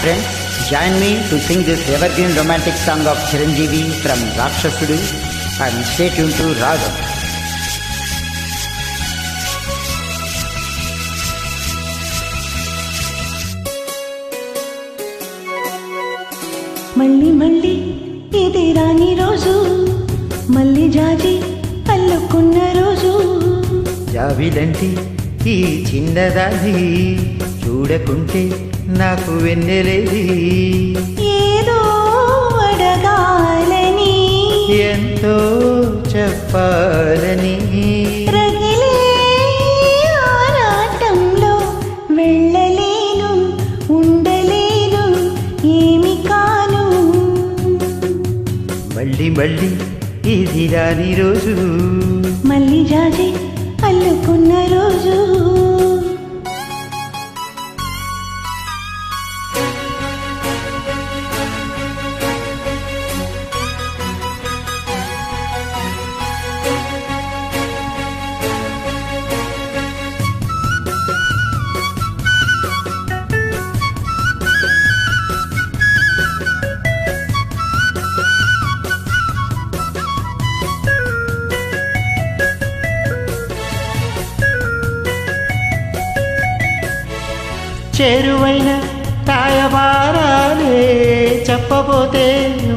friends, join me to sing this evergreen romantic song of Chiranjeevi from Rakshasudu and stay tuned to Ragam. మళ్ళీ మళ్ళీ ఇది రాని రోజు, మళ్ళీ జాజి అల్లుకున్న రోజు. జాబిలంటి ఈ చిన్నదాది చూడకుంటే నాకు వెన్నెలేది, ఏదో అడగాలని ఎంతో చెప్పాలని, రగిలే ఆరాటంలో వెళ్ళలేను, ఉండలేను, ఏమి కాను. మళ్ళీ మళ్ళీ ఇది రాని రోజు, మళ్ళీ జాజి అల్లుకున్న రోజు. చేరువైన తాయబారాలే చెప్పబోతే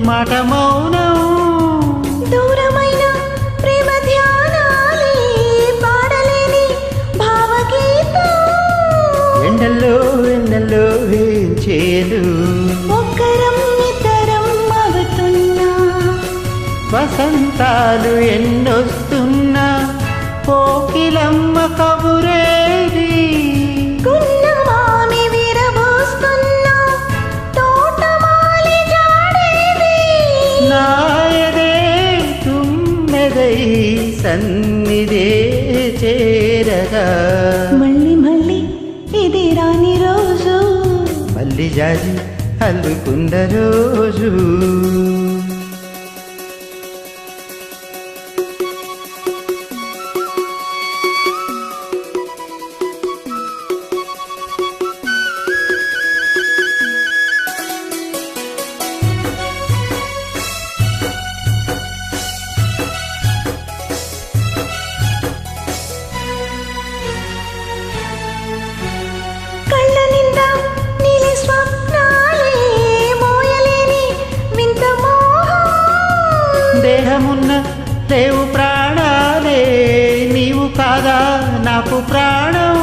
మాట మౌనం, దూరమైన ప్రేమ ధ్యానాలే పాడలేని భావగీతం. ఎండల్లో ఎండల్లో ఏం చేయదు, ఒక్కరం ఇద్దరం అవుతున్నా, వసంతాలు ఎన్నొస్తున్నా, కోకిలమ్మ కబురేది, గున్నమామి విరబోస్తున్నా, తోటమాలి జాడేది. నాయదే తుమ్మెదై సన్నిధే చేరగా, మళ్ళీ మళ్ళీ ఇది రాని రోజు, మళ్ళీ జాజి అల్లుకున్న రోజు. కళ్ళ నిండా నీలి స్వప్నాలే మోయలేని వింత మోహం. దేహమున్న లేవు ప్రాణాలే, నీవు కాదా నాకు ప్రాణం,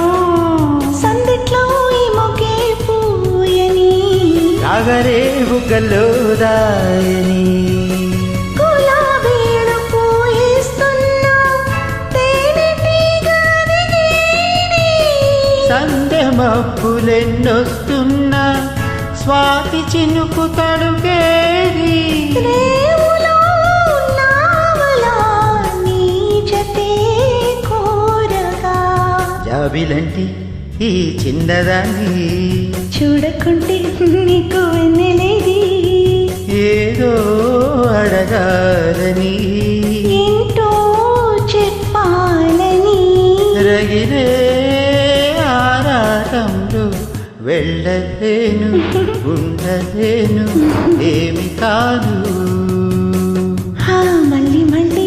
సందిట్లో ఈ మొగే పూయని, రాగరే బుగ్గల్లో దాయని, గులాబీలు పూయిస్తున్నా, తేనెటీగ దిగేని. సంధ్య మబ్బులెన్నొస్తున్నా, స్వాతి చినుకు తడుకేది, రేవులో ఉన్నావలా నీ జతే కోరగా. జాబిలంటి ఈ చిన్నదాన్ని చూడకుంటే నీకు వెన్నెలేది, ఏదో అడగాలని, ఏంటో చెప్పాలని, రగిలే ఆరాటంలో వెళ్ళలేను, ఉండలేను, ఏమి కాదు. మళ్ళీ మళ్ళీ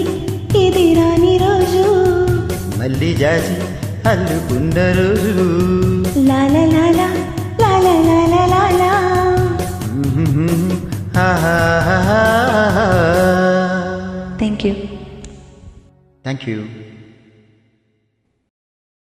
ఇది రాని రోజు, మళ్ళీ జాజి అల్లుకున్న రోజు. లాల లాల లాల లాల లాల. ఆహా. Thank you. Thank you.